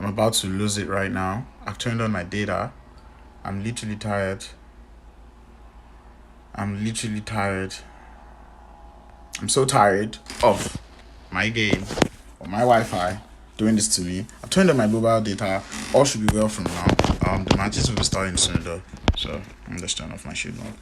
I'm about to lose it right now. I've turned on my data. I'm literally tired. I'm so tired of my game or my Wi-Fi doing this to me. I've turned on my mobile data. All should be well from now. The matches will be starting soon though. So I'm just turning off my shield mode.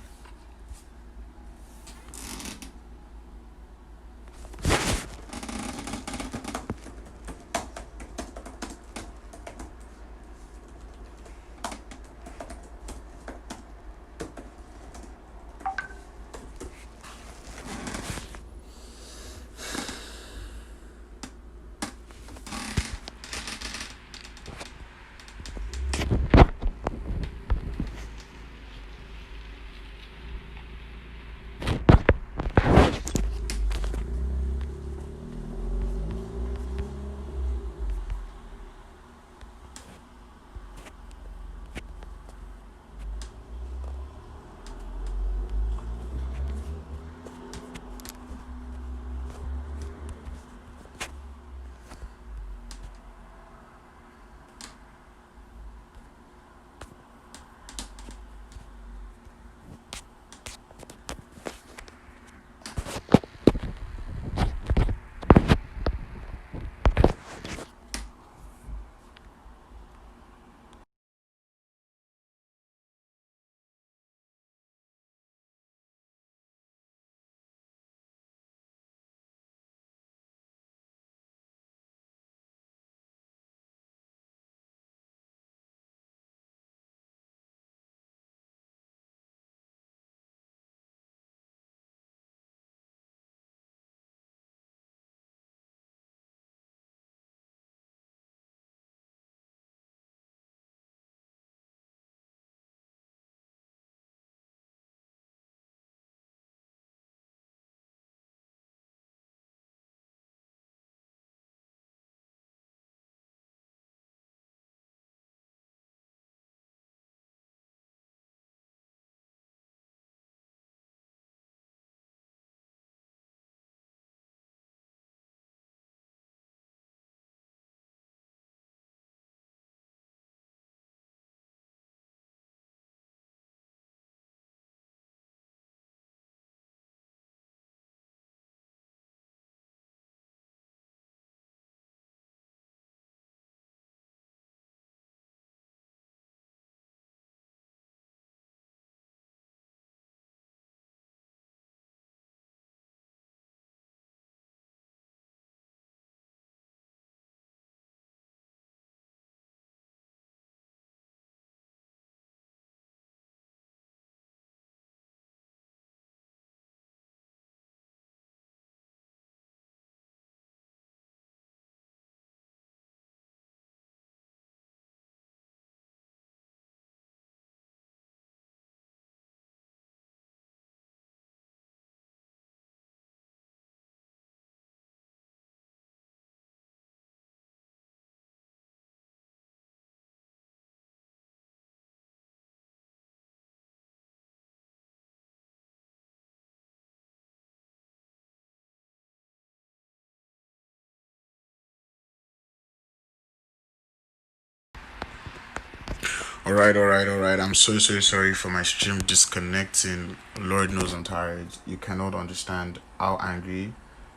All right. I'm so sorry for my stream disconnecting. Lord knows I'm tired. You cannot understand how angry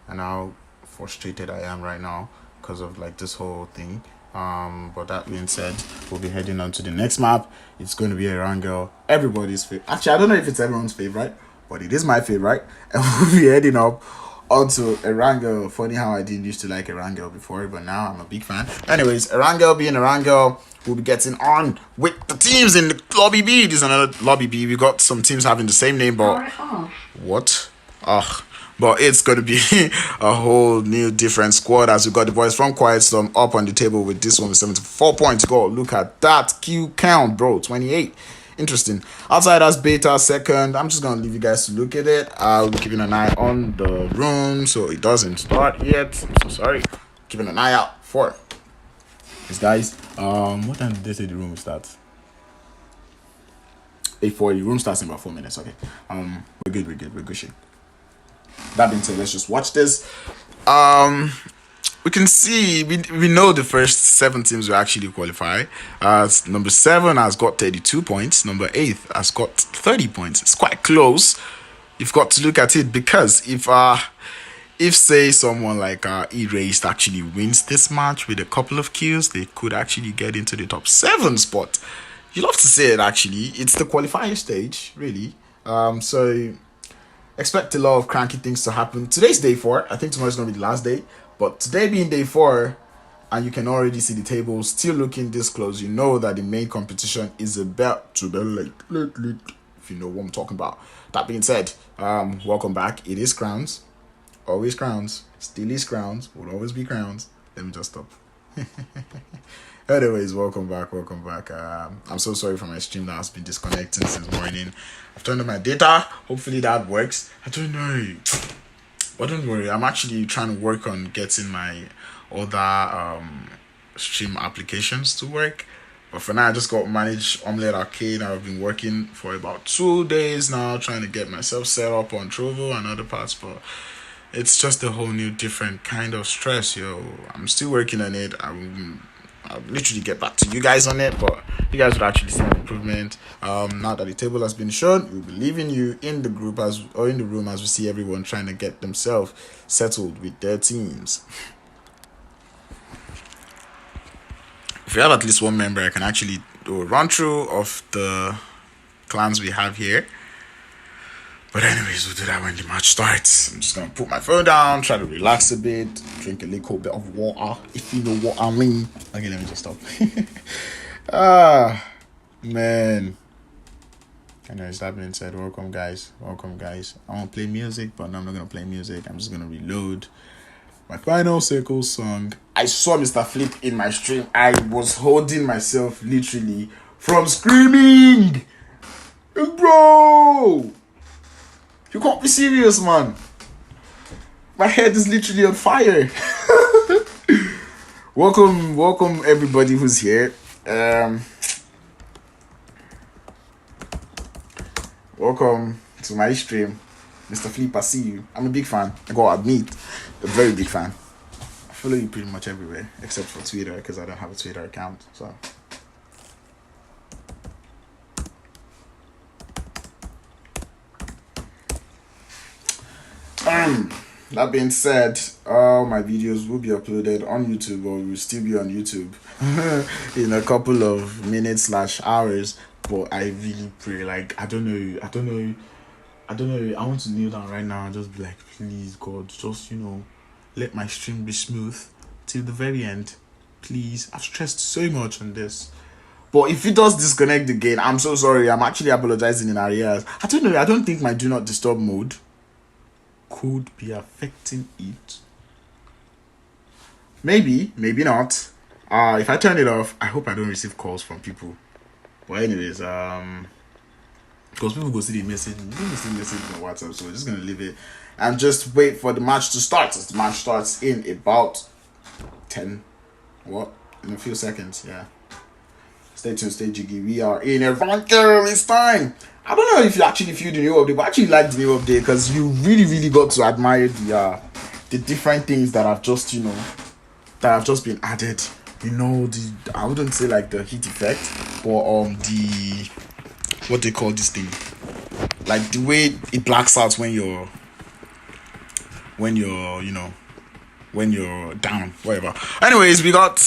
and how frustrated I am right now because of like this whole thing. But that being said, we'll be heading on to the next map. It's going to be Erangel, everybody's favorite. Actually, I don't know if it's everyone's favorite, but it is my favorite. And we'll be heading up onto Erangel. Funny how I didn't used to like Erangel before, but now I'm a big fan. Anyways, Erangel being Erangel, we'll be getting on with the teams in the lobby B. This is another lobby B. We got some teams having the same name, but what? Ugh. But it's going to be a whole new different squad as we got the boys from Quiet Storm up on the table with this one with 74 points. Go look at that Q count, bro. 28. Interesting. Outside as beta second. I'm just going to leave you guys to look at it. I'll be keeping an eye on the room so it doesn't start yet. I'm so sorry. Keeping an eye out for this, guys. What time did they say the room starts? 8:40. Room starts in about 4 minutes. Okay. We're good shit. That being said, let's just watch this. we can see we know the first 7 teams will actually qualify. Number 7 has got 32 points. Number 8 has got 30 points. It's quite close. You've got to look at it, because if say someone like Erased actually wins this match with a couple of kills, they could actually get into the top 7 spot. You love to see it. Actually, it's the qualifier stage, really. So expect a lot of cranky things to happen. Today's day 4. I think tomorrow's gonna be the last day, but today being day 4, and you can already see the table still looking this close, you know that the main competition is about to be late, if you know what I'm talking about. That being said, welcome back. It is Crowns, always Crowns, still is Crowns, will always be Crowns. Let me just stop. Anyways, welcome back. I'm so sorry for my stream that has been disconnecting since morning. I've turned on my data. Hopefully that works. I don't know, but don't worry, I'm actually trying to work on getting my other stream applications to work. But for now, I just got Manage Omelette Arcade. I've been working for about 2 days now, trying to get myself set up on Trovo and other parts, but it's just a whole new different kind of stress, yo. I'm still working on it. I'll literally get back to you guys on it, but you guys would actually see an improvement. Now that the table has been shown, we'll be leaving you in the group or in the room as we see everyone trying to get themselves settled with their teams. If we have at least one member, I can actually do a run through of the clans we have here. But anyways, we'll do that when the match starts. I'm just gonna put my phone down, try to relax a bit, drink a little bit of water, if you know what I mean. Okay, let me just stop. Man. Anyways, that being said, welcome guys. I want to play music, but no, I'm not gonna play music. I'm just gonna reload my final circle song. I saw Mr. Flip in my stream. I was holding myself literally from screaming. Bro! You can't be serious, man. My head is literally on fire. Welcome everybody who's here. Welcome to my stream. Mr. Flip, I see you. I'm a big fan. I gotta admit, a very big fan. I follow you pretty much everywhere, except for Twitter, because I don't have a Twitter account, so. That being said, all my videos will be uploaded on YouTube, or will still be on YouTube in a couple of minutes / hours. But I really pray, like, I don't know, I want to kneel down right now and just be like, please God, just, let my stream be smooth till the very end, please. I've stressed so much on this. But if it does disconnect again, I'm so sorry. I'm actually apologizing in arrears. I don't know, I don't think my do not disturb mode could be affecting it. Maybe not. If I turn it off, I hope I don't receive calls from people. But anyways, because people go see the message, on WhatsApp, so we're just gonna leave it and just wait for the match to start. As the match starts in about in a few seconds. Yeah. Stay tuned, stay jiggy. We are in Evangel. It's time. I don't know if you actually feel the new update, but I actually like the new update because you really got to admire the different things that have just been added. I wouldn't say like the heat effect, but the what they call this thing, like the way it blacks out when you're down, whatever. Anyways, we got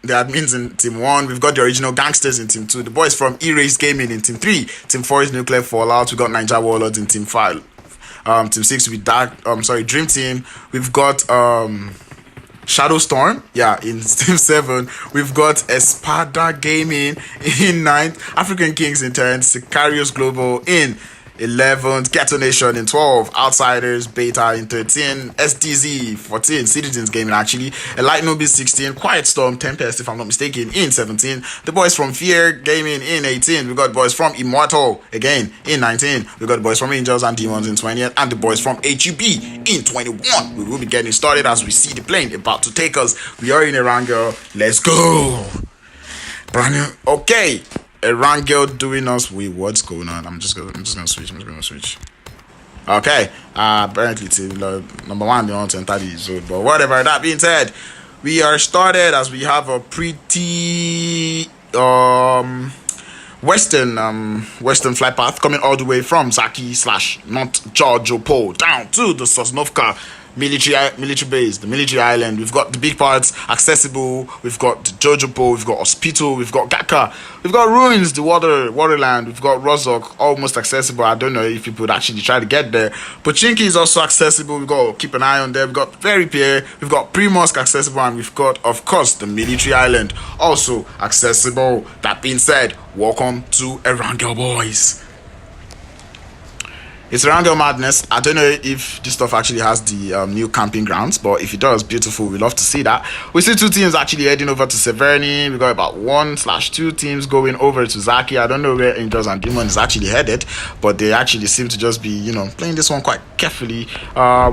the admins in Team 1. We've got the original gangsters in Team 2. The boys from E-Race Gaming in Team 3. Team 4 is Nuclear Fallout. We got Ninja Warlords in Team 5. Team 6 with Dream Team. We've got Shadow Storm, in Team 7. We've got Espada Gaming in 9th. African Kings in 10th. Sicarios Global in 11th, Ghetto Nation in 12th, Outsiders Beta in 13, SDZ 14, Citizens Gaming actually, Elite Nobis 16, Quiet Storm Tempest if I'm not mistaken in 17, the boys from Fear Gaming in 18, we got boys from Immortal again in 19, we got boys from Angels and Demons in 20th, and the boys from HUB in 21. We will be getting started as we see the plane about to take us. We are in Erangel. Let's go. Brand new. Okay. Erangel doing us with what's going on. I'm just gonna switch. Okay. Apparently team number 1 they want to enter the zone. But whatever, that being said, we are started as we have a pretty western flight path coming all the way from Zaki slash not Georgia Pole down to the Sosnovka military base, the military island. We've got the big parts accessible. We've got the Georgia Pole, we've got hospital, we've got Gaka, we've got ruins, the waterland, we've got Rozok, almost accessible. I don't know if people would actually try to get there. Pochinki is also accessible. We've got to keep an eye on there. We've got Very Pier, we've got Primorsk accessible, and we've got, of course, the military island also accessible. That being said, welcome to Erangel, boys. It's Erangel Madness. I don't know if this stuff actually has the new camping grounds, but if it does, beautiful. We love to see that. We see two teams actually heading over to Severny. We got about 1/2 teams going over to Zaki. I don't know where Angels and Demons is actually headed, but they actually seem to just be, playing this one quite carefully.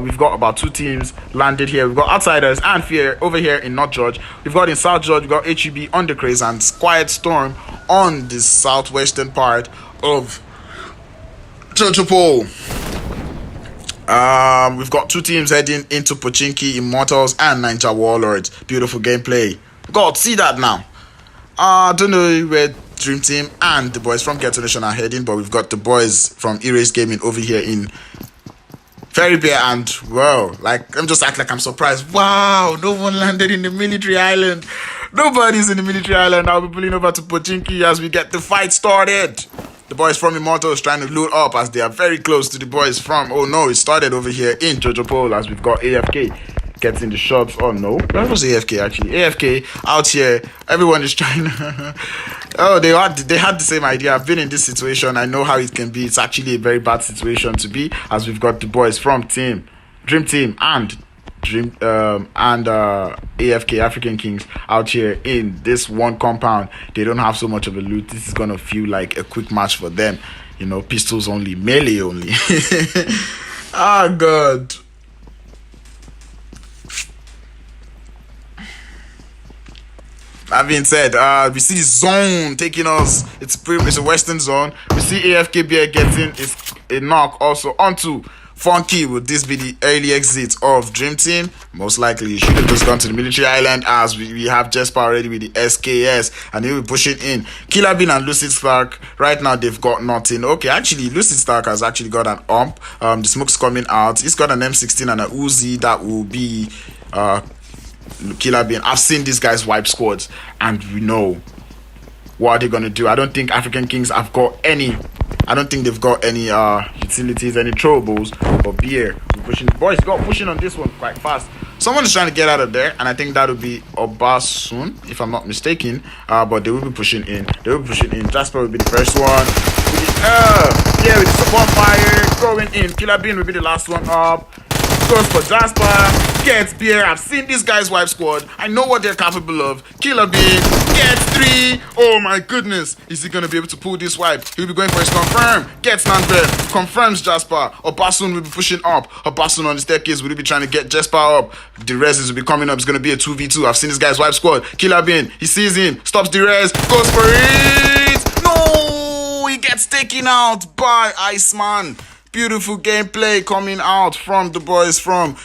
We've got about 2 teams landed here. We've got Outsiders and Fear over here in North George. We've got in South George, we've got HEB on the Craze and Quiet Storm on the southwestern part of Chochopo. We've got 2 teams heading into Pochinki, Immortals and Ninja Warlords. Beautiful gameplay. God, see that now. I don't know where Dream Team and the boys from Ghetto Nation are heading, but we've got the boys from Erase Gaming over here in Fairy Bear, and well, I'm just acting like I'm surprised. Wow, no one landed in the military island. Nobody's in the military island. I'll be pulling over to Pochinki as we get the fight started. The boys from Immortals trying to load up as they are very close to the boys from... Oh no, it started over here in Jojo Pole as we've got AFK getting the shots. Oh no, where was AFK actually? AFK out here. Everyone is trying to... Oh, they had the same idea. I've been in this situation. I know how it can be. It's actually a very bad situation to be, as we've got the boys from Dream Team and AFK African Kings out here in this one compound. They don't have so much of a loot. This is gonna feel like a quick match for them. Pistols only, melee only. Oh god. That being said, we see the zone taking us. It's a western zone. We see AFK Bear getting a knock also onto Funky. Would this be the early exit of Dream Team? Most likely, he should have just gone to the military island, as we have Jesper already with the SKS, and he'll be pushing in. Killer Bean and Lucid Stark, right now they've got nothing. Okay, actually, Lucid Stark has actually got an ump. The smoke's coming out. He's got an M16 and an Uzi that will be Killer Bean. I've seen these guys wipe squads, and we know what they're gonna do. I don't think African Kings have got any. I don't think they've got any utilities, any throwables, but Beer, we're pushing. Boys, got pushing on this one quite fast. Someone is trying to get out of there, and I think that will be Oba soon, if I'm not mistaken. But they will be pushing in. Jasper will be the first one. With the support fire going in. Killer Bean will be the last one up. Goes for Jasper, gets Beer. I've seen these guys wipe squad. I know what they're capable of. Killer Bean gets 3. Oh my goodness. Is he going to be able to pull this wipe? He'll be going for his confirm. Gets Nanbed. Confirms Jasper. Obasun will be pushing up. Obasun on the staircase will be trying to get Jasper up. The res will be coming up. It's going to be a 2v2. I've seen this guys wipe squad. Killer Bean, he sees him. Stops the res. Goes for it. No! He gets taken out by Iceman. Beautiful gameplay coming out from the boys from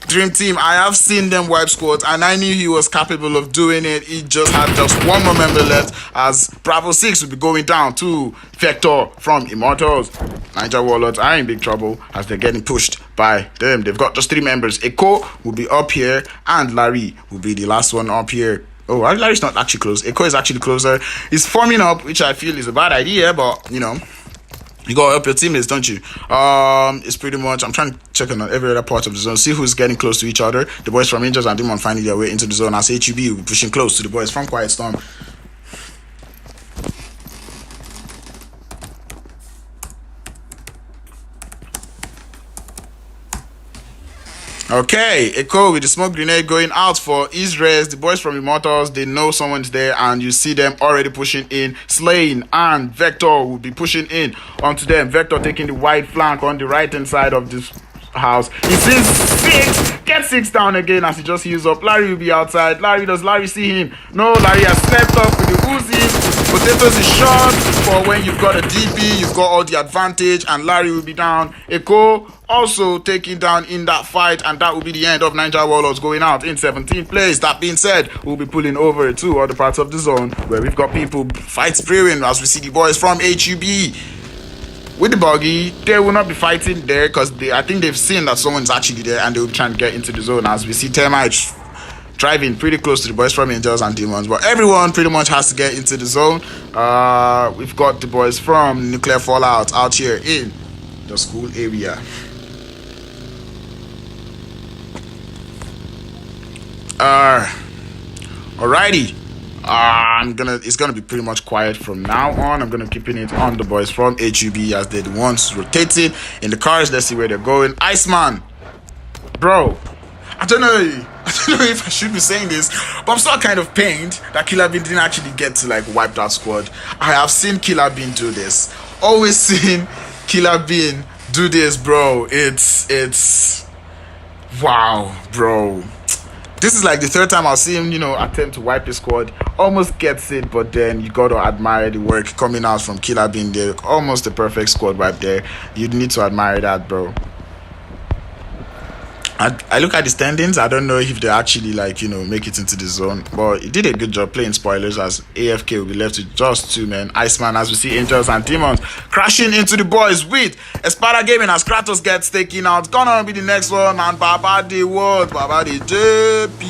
Dream Team. I have seen them wipe squads, and I knew he was capable of doing it. He just had just one more member left, as Bravo 6 will be going down to Vector from Immortals. Ninja Warlords are in big trouble as they're getting pushed by them. They've got just 3 members. Eko will be up here, and Larry will be the last one up here. Oh, Larry's not actually close. Eko is actually closer. He's forming up, which I feel is a bad idea, but you gotta help your teammates, don't you? It's pretty much, I'm trying to check on every other part of the zone, see who's getting close to each other. The boys from Angels and Demon finding their way into the zone as HUB will be pushing close to the boys from Quiet Storm. Okay, Echo with the smoke grenade going out for Israel. The boys from Immortals, they know someone's there, and you see them already pushing in. Slain and Vector will be pushing in onto them. Vector taking the wide flank on the right hand side of this house. He sees 6, gets 6 down again as he just heals up. Larry will be outside. Does Larry see him? No, Larry has slept off with the Uzi. Potatoes is short for when you've got a DB, you've got all the advantage, and Larry will be down. Eko also taken down in that fight, and that will be the end of Niger Warlords going out in 17th place. That being said, we'll be pulling over to other parts of the zone where we've got people fights brewing as we see the boys from HUB. With the buggy, they will not be fighting there because I think they've seen that someone's actually there and they'll be trying to get into the zone as we see Termite driving pretty close to the boys from Angels and Demons. But everyone pretty much has to get into the zone. We've got the boys from Nuclear Fallout out here in the school area. Alrighty. It's gonna be pretty much quiet from now on. I'm gonna keeping it on the boys from HUB as they're the ones rotating in the cars. Let's see where they're going. Iceman, bro, I don't know if I should be saying this, but I'm still kind of pained that Killer Bean didn't actually get to like wipe that squad. I have seen Killer Bean do this. Always seen Killer Bean do this, bro. It's wow, bro. This is like the third time I'll see him, attempt to wipe his squad. Almost gets it, but then you got to admire the work coming out from Killer Bean there. Almost the perfect squad wipe there. You need to admire that, bro. I look at the standings. I don't know if they actually make it into the zone, but he did a good job playing spoilers as AFK will be left with just 2 men. Iceman as we see Angels and Demons crashing into the boys with Espada Gaming as Kratos gets taken out. Gonna be the next one, and Baba the JP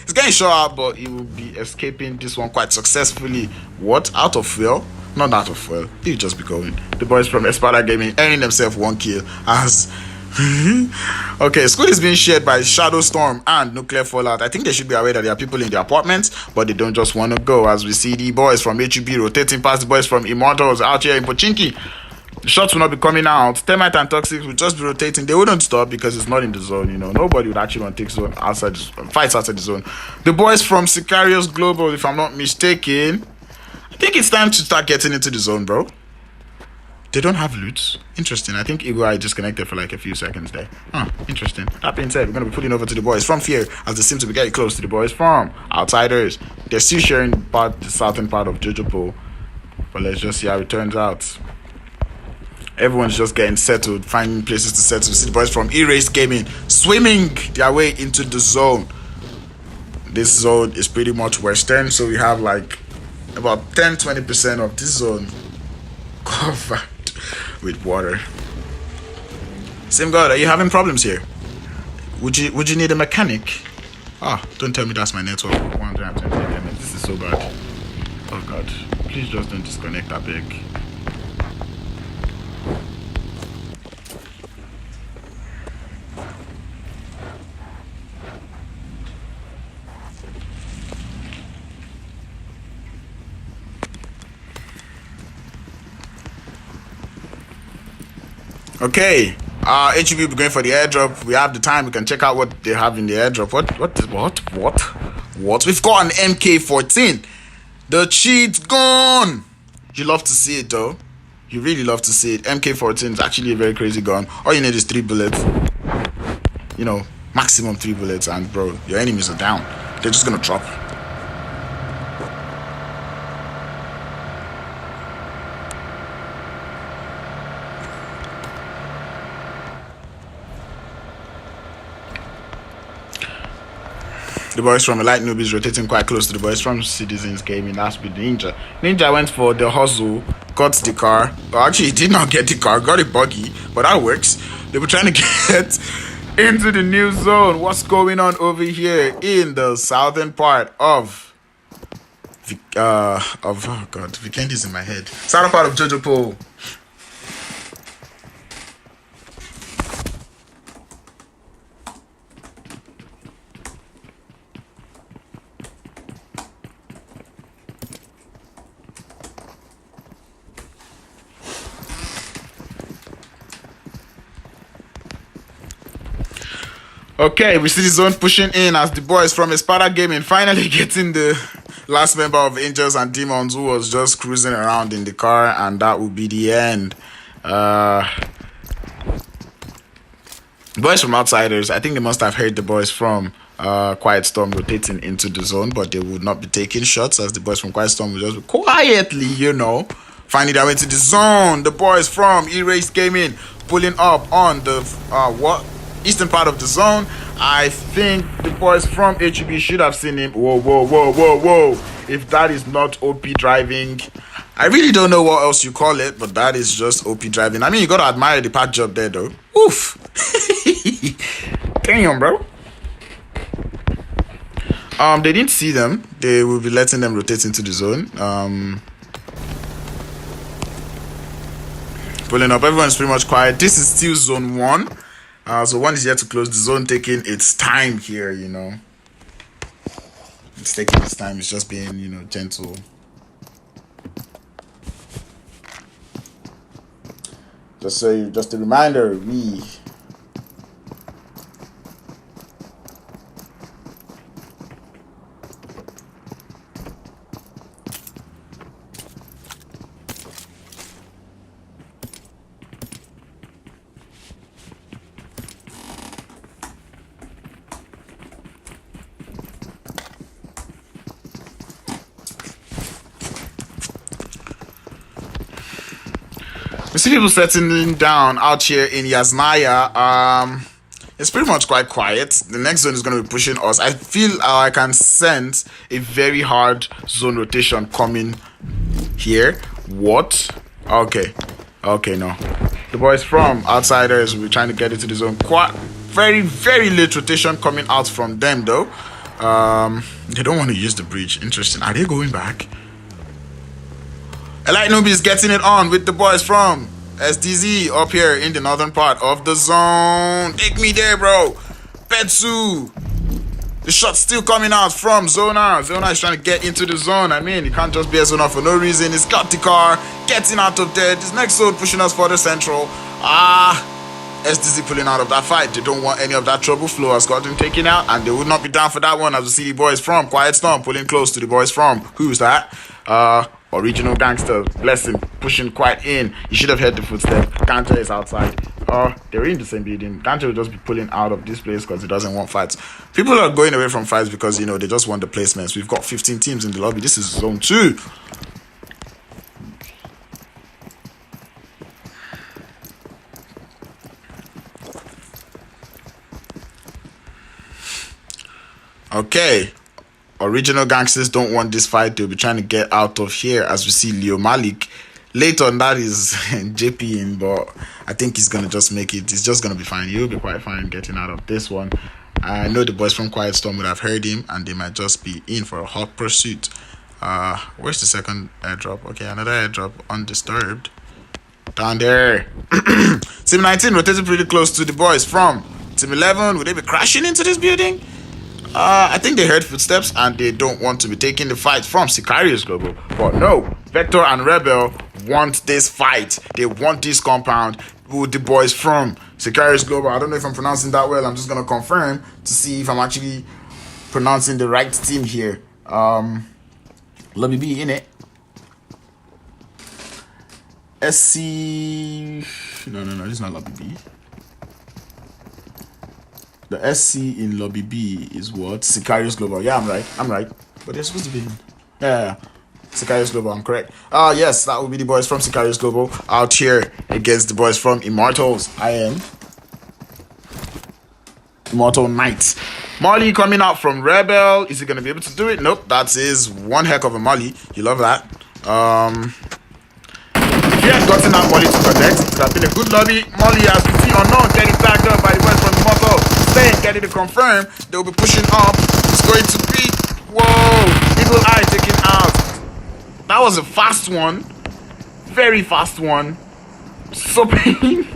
is getting shot out, but he will be escaping this one quite successfully. What? Out of fuel? Not out of fuel. He'll just be going. The boys from Espada Gaming earning themselves 1 kill as okay, school is being shared by Shadow Storm and Nuclear Fallout. I think they should be aware that there are people in the apartments, but they don't just want to go. As we see the boys from HUB rotating past the boys from Immortals out here in Pochinki. The shots will not be coming out. Termite and Toxic will just be rotating. They wouldn't stop because it's not in the zone. Nobody would actually want to take zone outside fights outside the zone. The boys from Sicarius Global, if I'm not mistaken, I think it's time to start getting into the zone, bro. They don't have loot. Interesting. I think Igor disconnected for like a few seconds there. Interesting. That being said, we're going to be putting over to the boys from Fear as they seem to be getting close to the boys from Outsiders. They're still sharing the southern part of Jojopo. But let's just see how it turns out. Everyone's just getting settled, finding places to settle. We see the boys from E-Race Gaming swimming their way into the zone. This zone is pretty much western, so we have like about 10-20% of this zone covered with water. Same God, are you having problems here? Would you need a mechanic? Don't tell me that's my network. 120 minutes. This is so bad. Oh God, please just don't disconnect that big. Okay, HUB will be going for the airdrop. We have the time. We can check out what they have in the airdrop. What? We've got an MK14. The cheat gone. You love to see it though. You really love to see it. MK14 is actually a very crazy gun. All you need is 3 bullets. Maximum 3 bullets, and bro, your enemies are down. They're just gonna drop. The boys from Elite Newbies rotating quite close to the boys from Citizens Gaming. That's with Ninja. Ninja went for the hustle, got the car. Well, actually, he did not get the car, got a buggy, but that works. They were trying to get into the new zone. What's going on over here in the southern part of oh God, Vikendi's in my head. Southern part of Jojopo. Okay, we see the zone pushing in as the boys from Espada Gaming finally getting the last member of Angels and Demons who was just cruising around in the car, and that will be the end. Boys from Outsiders, I think they must have heard the boys from Quiet Storm rotating into the zone, but they would not be taking shots as the boys from Quiet Storm will just be quietly, finding their way to the zone. The boys from E-Race Gaming pulling up on the eastern part of the zone. I think the boys from HEB should have seen him. Whoa. If that is not OP driving, I really don't know what else you call it, but that is just OP driving. I mean, you gotta admire the pack job there, though. Oof. Damn, bro. They didn't see them. They will be letting them rotate into the zone. Pulling up. Everyone's pretty much quiet. This is still zone 1. So 1 is yet to close. The zone taking its time here, It's taking its time. It's just being, gentle. Just a reminder, we see people settling down out here in Yasnaya. It's pretty much quite quiet. The next zone is going to be pushing us. I feel I can sense a very hard zone rotation coming here. What? Okay, no. The boys from Outsiders will be trying to get into the zone. Quite very, very late rotation coming out from them, though. They don't want to use the bridge. Interesting. Are they going back? Elite Noob is getting it on with the boys from SDZ up here in the northern part of the zone. Take me there, bro. Petsu. The shot's still coming out from Zona. Zona is trying to get into the zone. I mean, you can't just be a Zona for no reason. It's got the car getting out of there. This next zone pushing us further central. SDZ pulling out of that fight. They don't want any of that trouble. Flow has got them taken out, and they would not be down for that one as we see the boys from Quiet Storm pulling close to the boys from, who's that? Original Gangster, bless him, pushing quite in. You should have heard the footsteps. Ganta is outside. They're in the same building. Ganta will just be pulling out of this place because he doesn't want fights. People are going away from fights because, they just want the placements. We've got 15 teams in the lobby. This is zone 2. Okay. Original Gangsters don't want this fight. They'll be trying to get out of here as we see Leo Malik. Later on, that is JP in, but I think he's going to just make it. He's just going to be fine. He'll be quite fine getting out of this one. I know the boys from Quiet Storm would have heard him, and they might just be in for a hot pursuit. Where's the second airdrop? Okay, another airdrop undisturbed. Down there. Team 19 rotated pretty close to the boys from Team 11. Would they be crashing into this building? I think they heard footsteps and they don't want to be taking the fight from Sicarius Global. But no, Vector and Rebel want this fight. They want this compound with the boys from Sicarius Global. I don't know if I'm pronouncing that well. I'm just going to confirm to see if I'm actually pronouncing the right team here. Lobby B in it. SC... No, this is not Lobby B. The SC in Lobby B is what? Sicarius Global. Yeah, I'm right. But they're supposed to be... Yeah. Sicarius Global, I'm correct. Yes, that will be the boys from Sicarius Global out here against the boys from Immortals. I am Immortal Knight. Molly coming out from Rebel. Is he going to be able to do it? Nope. That is one heck of a Molly. You love that. If he had gotten that Molly to connect, it would have been a good lobby. Molly, as we see, unknown, getting tagged up by the boys from Immortal. Staying, getting it confirmed. They will be pushing up. It's going to be... Whoa! Eagle Eye taken out. That was a fast one. Very fast one. So pain.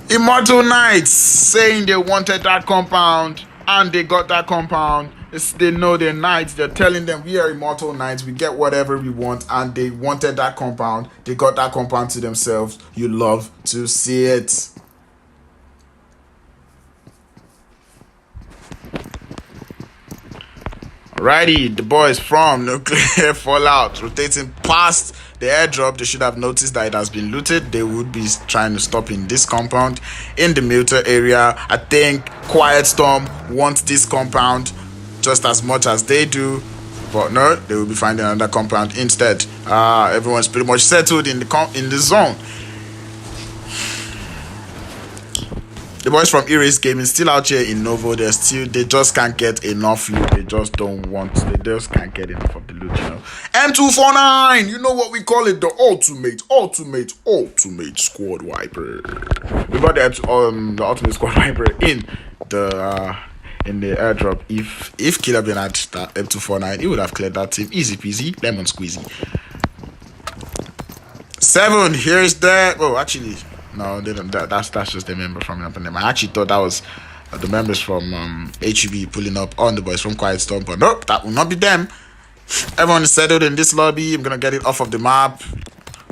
Immortal Knights saying they wanted that compound and they got that compound. They know they're knights. They're telling them we are Immortal Knights. We get whatever we want, and they wanted that compound. They got that compound to themselves. You love to see it. Alrighty, the boys from Nuclear Fallout rotating past the airdrop. They should have noticed that it has been looted. They would be trying to stop in this compound in the Muter area. I think Quiet Storm wants this compound just as much as they do, but no, they will be finding another compound instead. Everyone's pretty much settled in the zone. The boys from Erase Gaming still out here in Novo. They just can't get enough loot. They just can't get enough of the loot, you know. M249, you know what we call it, the ultimate squad wiper. We got the ultimate squad wiper in the airdrop. If Killer been at that M249, he would have cleared that team easy peasy, lemon squeezy. 7, here's that. Oh, actually, no, they don't. That's just the member from up in them. I actually thought that was the members from HUB pulling up on the boys from Quiet Storm, but nope, that will not be them. Everyone is settled in this lobby. I'm gonna get it off of the map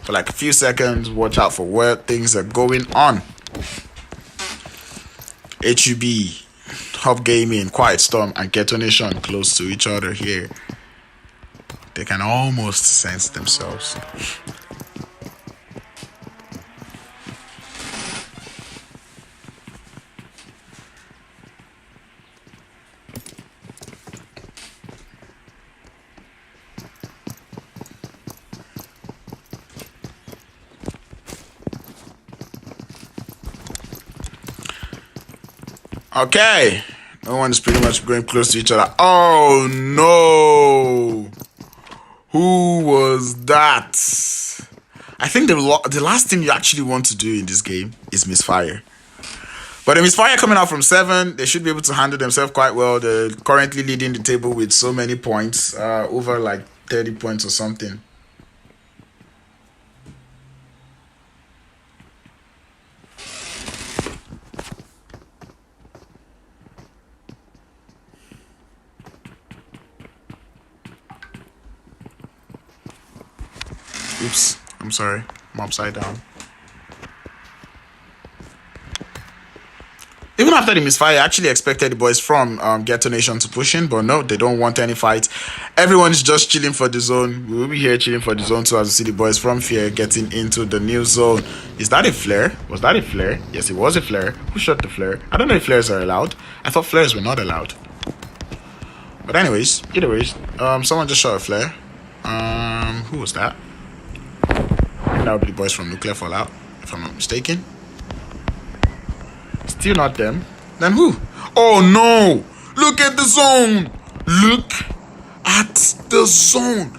for like a few seconds. Watch out for where things are going on. HUB, Hub Gaming, Quiet Storm, and Ghetto Nation close to each other here. They can almost sense themselves. Okay, no one is pretty much going close to each other. Oh no! Who was that? I think the last thing you actually want to do in this game is misfire. But the misfire coming out from 7, they should be able to handle themselves quite well. They're currently leading the table with so many points, over like 30 points or something. Oops, I'm sorry. I'm upside down. Even after the misfire, I actually expected the boys from Ghetto Nation to push in, but no, they don't want any fight. Everyone is just chilling for the zone. We will be here chilling for the zone too, as we see the boys from Fear getting into the new zone. Is that a flare? Was that a flare? Yes, it was a flare. Who shot the flare? I don't know if flares are allowed. I thought flares were not allowed. But anyways, either ways, someone just shot a flare. Who was that? That would be the boys from Nuclear Fallout, if I'm not mistaken. Still not them. Then who? Oh no! Look at the zone! Look at the zone!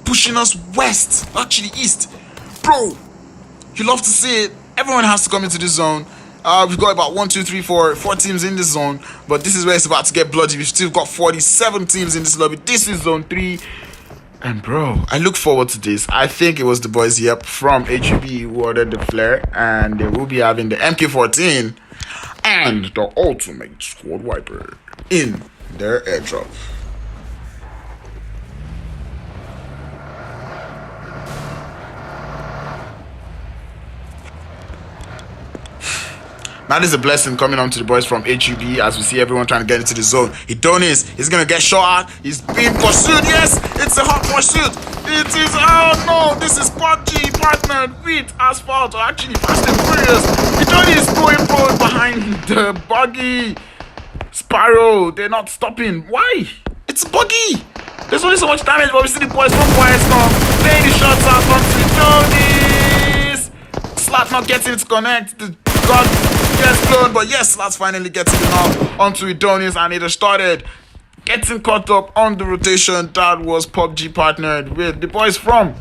Pushing us west, actually east. Bro, you love to see it. Everyone has to come into this zone. We've got about 1, 2, 3, 4 teams in this zone, but this is where it's about to get bloody. We've still got 47 teams in this lobby. This is zone 3. And bro, I look forward to this. I think it was the boys, from HUB who ordered the flare, and they will be having the MK14 and the ultimate squad wiper in their airdrop. That is a blessing coming on to the boys from HUB, as we see everyone trying to get into the zone. Adonis is going to get shot at. He's being pursued. Yes, it's a hot pursuit. It is. Oh no, this is PUBG partnered with Asphalt, or actually Fast and Furious. Adonis is going forward behind the buggy. Sparrow, they're not stopping. Why? It's a buggy. There's only so much damage, but we see the boys from Quiet Storm laying the shots out onto Adonis. Slat not getting it to connect. The gun gets blown, but yes, Slat's finally getting it off onto Adonis, and it has started getting caught up on the rotation. That was PUBG partnered with the boys from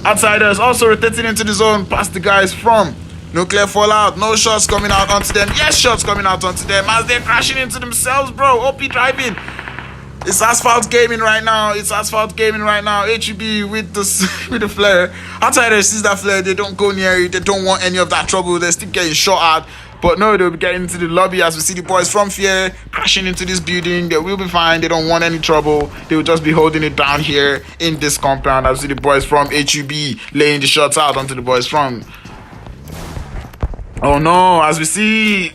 Outsiders, also rotating into the zone past the guys from Nuclear Fallout. No shots coming out onto them. Yes, shots coming out onto them as they're crashing into themselves, bro. OP driving. It's Asphalt Gaming right now. HUB with the flare. Outsiders sees that flare. They don't go near it. They don't want any of that trouble. They're still getting shot at. But no, they'll be getting into the lobby as we see the boys from Fear crashing into this building. They will be fine. They don't want any trouble. They will just be holding it down here in this compound as we see the boys from HUB laying the shots out onto the boys from... Oh no, as we see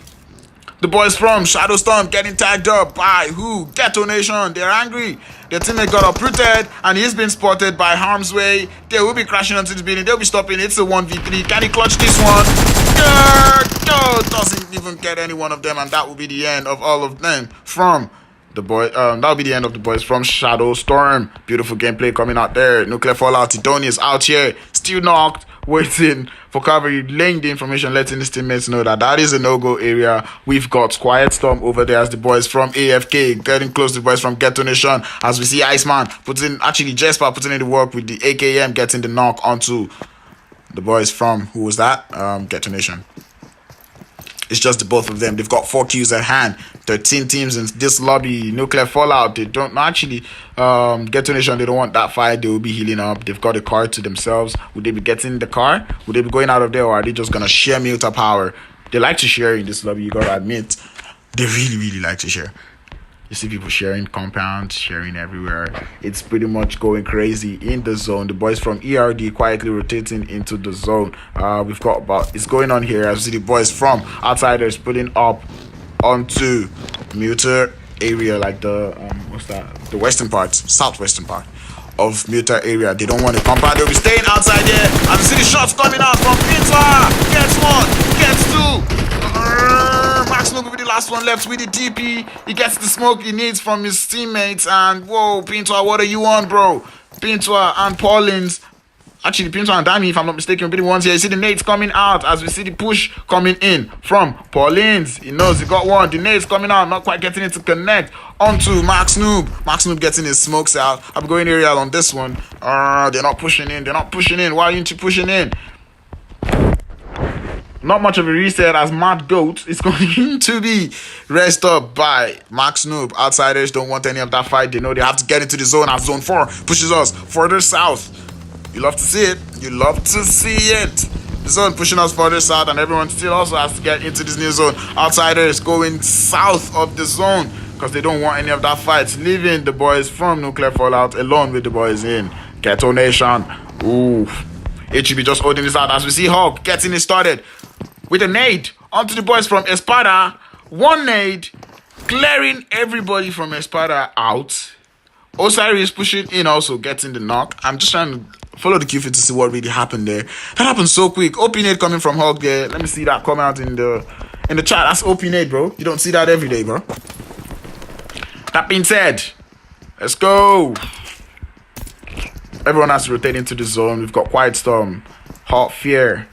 The boys from Shadow Storm getting tagged up by who? Ghetto Nation. They're angry. Their teammate got uprooted and he's been spotted by Harm's Way. They will be crashing onto this building. They'll be stopping. It's a 1v3. Can he clutch this one? No, doesn't even get any one of them, and that will be the end of all of them from the boy. That'll be the end of the boys from Shadow Storm. Beautiful gameplay coming out there. Nuclear Fallout. Tidoni is out here, still knocked, waiting for cover, laying the information, letting his teammates know that that is a no-go area. We've got Quiet Storm over there as the boys from AFK getting close to the boys from Ghetto Nation, as we see Iceman Jesper putting in the work with the AKM, getting the knock onto the boys from, who was that? Ghetto Nation. It's just the both of them. They've got 4 kills at hand. 13 teams in this lobby. Nuclear Fallout. They don't actually Ghetto Nation. They don't want that fight. They will be healing up. They've got a car to themselves. Would they be getting the car? Would they be going out of there, or are they just gonna share Muta power? They like to share in this lobby. You gotta admit, they really like to share. You see people sharing compounds, sharing everywhere. It's pretty much going crazy in the zone. The boys from ERD quietly rotating into the zone. We've got about, it's going on here. As you see the boys from Outsiders putting up onto Muta area, like the what's that? The western part, southwestern part of Muta area. They don't want to compound. They'll be staying outside there. And you see the shots coming out from Pinta. Gets one, gets two. Max Noob will be the last one left with the DP. He gets the smoke he needs from his teammates. And whoa, Pinto, what are you on, bro? Pinto and Paulins. Actually, Pinto and Dami, if I'm not mistaken, will be the ones here. You see the nades coming out as we see the push coming in from Paulins. He knows he got one. The nades coming out, not quite getting it to connect onto Max Noob. Max Noob getting his smokes out. I'm going aerial on this one. They're not pushing in. They're not pushing in. Why aren't you pushing in? Not much of a reset, as Mad Goat is going to be rest up by Max Noob. Outsiders don't want any of that fight. They know they have to get into the zone as Zone 4 pushes us further south. You love to see it. You love to see it. The zone pushing us further south, and everyone still also has to get into this new zone. Outsiders going south of the zone because they don't want any of that fight. Leaving the boys from Nuclear Fallout alone with the boys in Ghetto Nation. Ooh. HB just holding this out as we see Hawk getting it started with a nade onto the boys from Espada. One nade, clearing everybody from Espada out. Osiris pushing in, also getting the knock. I'm just trying to follow the Q to see what really happened there. That happened so quick. OP nade coming from Hawk there. Let me see that come out in the chat. That's OP nade, bro. You don't see that every day, bro. That being said, let's go. Everyone has to rotate into the zone. We've got Quiet Storm, Hot Fear,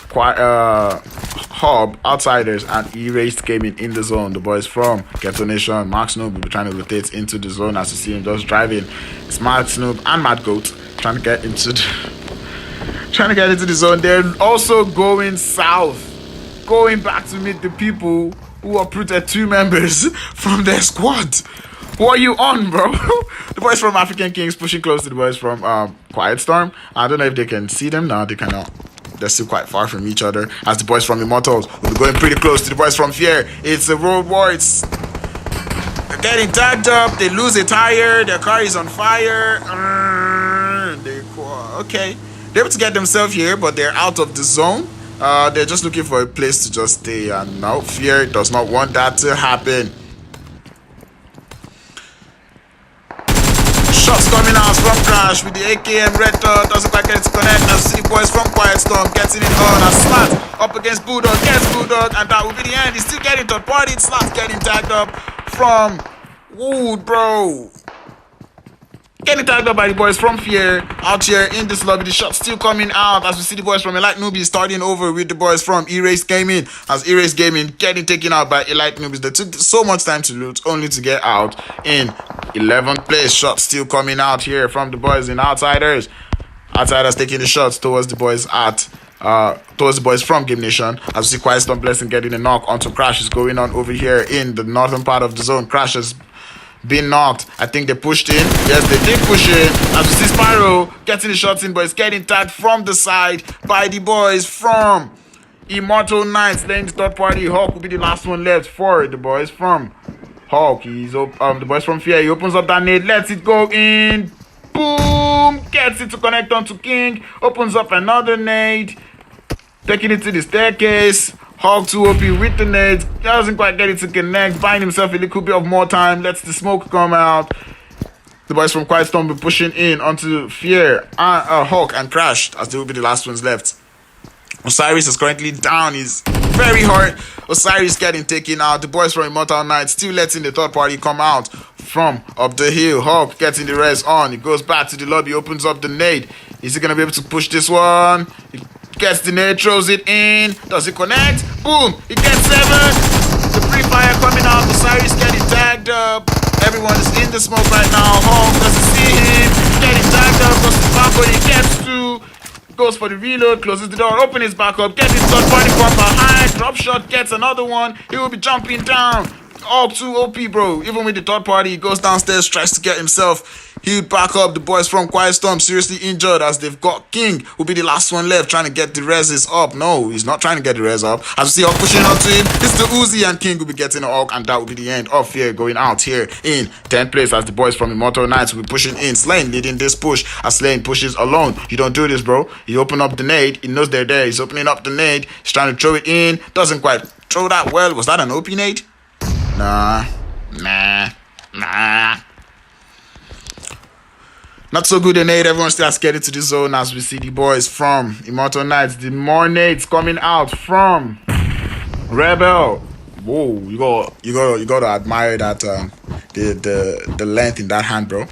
Hub, Outsiders, and Erased Gaming in the zone. The boys from Ghetto Nation, Max Noob will be trying to rotate into the zone as you see him just driving. It's Max Noob and Mad Goat trying to get into the zone. They're also going south, going back to meet the people who uprooted 2 members from their squad. Who are you on, bro? The boys from African Kings pushing close to the boys from Quiet Storm. I don't know if they can see them now. They cannot. They're still quite far from each other. As the boys from Immortals will be going pretty close to the boys from Fear. It's a road war. They're getting tagged up. They lose a tire. Their car is on fire. Okay. They're able to get themselves here, but they're out of the zone. They're just looking for a place to just stay. And no, Fear does not want that to happen. Shots coming out from Crash with the AKM Red Dot. Doesn't quite get it to connect. Now see the boys from Quiet Storm getting it on. A Slat up against Bulldog. Gets Bulldog. And that will be the end. He's still getting third party. Slat getting tagged up from Wood, bro. Getting tagged up by the boys from Fear out here in this lobby. The shots still coming out as we see the boys from Elite Newbies starting over with the boys from Erased Gaming. As Erased Gaming getting taken out by Elite Newbies. They took so much time to loot only to get out in 11th place. Shots still coming out here from the boys in Outsiders. Outsiders taking the shots towards the boys from Game Nation. As we see Quiet Storm Blessing getting a knock onto Crash is going on over here in the northern part of the zone. Crash has been knocked. I think they pushed in. Yes, they did push in. As we see Spyro getting the shots in, but it's getting tagged from the side by the boys from Immortal Knights. Then the third party. Hawk will be the last one left for the boys from Hawk. He's the boys from Fear. He opens up that nade, lets it go in. Boom! Gets it to connect onto King. Opens up another nade, taking it to the staircase. Hawk 2 OP with the nades. Doesn't quite get it to connect. Buying himself a little bit of more time. Lets the smoke come out. The boys from Quiet Storm will be pushing in onto Fear, Hawk, and Crash, as they will be the last ones left. Osiris is currently down. He's very hurt. Osiris getting taken out. The boys from Immortal Knight still letting the third party come out from up the hill. Hawk getting the res on. He goes back to the lobby, opens up the nade. Is he going to be able to push this one? He gets the nade, throws it in. Does it connect? Boom! He gets 7. The free fire coming out. Osiris getting tagged up. Everyone is in the smoke right now. Hawk doesn't see him. Getting tagged up. Goes to Falcon. He gets 2. Goes for the reload. Closes the door. Opens his back up. Gets his third party from behind. Drop shot. Gets another one. He will be jumping down. All 2 OP, bro. Even with the third party, he goes downstairs, tries to get himself healed back up. The boys from Quiet Storm seriously injured as they've got King, will be the last one left, trying to get the reses up. No, he's not trying to get the res up. As we see Hawk pushing up to him, it's the Uzi, and King will be getting a Hawk, and that will be the end of Fear going out here in 10th place as the boys from Immortal Knights will be pushing in. Slane leading this push as Slane pushes alone. You don't do this, bro. You open up the nade. He knows they're there. He's opening up the nade. He's trying to throw it in. Doesn't quite throw that well. Was that an OP nade? Nah. Not so good a nade. Everyone still has to get into the zone as we see the boys from Immortal Knights. The more nades coming out from Rebel. Whoa, you got to admire that the length in that hand, bro.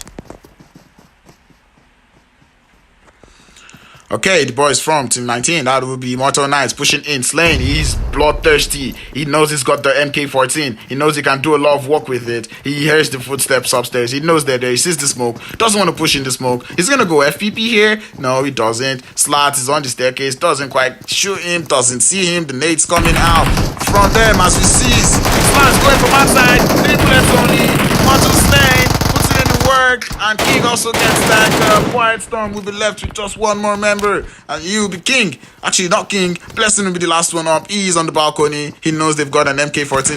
Okay, the boys from Team 19, that will be Immortal Knights pushing in. Slane, he's bloodthirsty. He knows he's got the MK14. He knows he can do a lot of work with it. He hears the footsteps upstairs. He knows they're there. He sees the smoke. Doesn't want to push in the smoke. He's going to go FPP here. No, he doesn't. Slat is on the staircase. Doesn't quite shoot him. Doesn't see him. The nade's coming out from them as we see. Slat's going from outside. 3 bullets only. Immortal Slane puts it in the work. And King also gets that. Quiet Storm will be left with just one more member. And he will be King. Actually, not King. Blessing will be the last one up. He's on the balcony. He knows they've got an MK14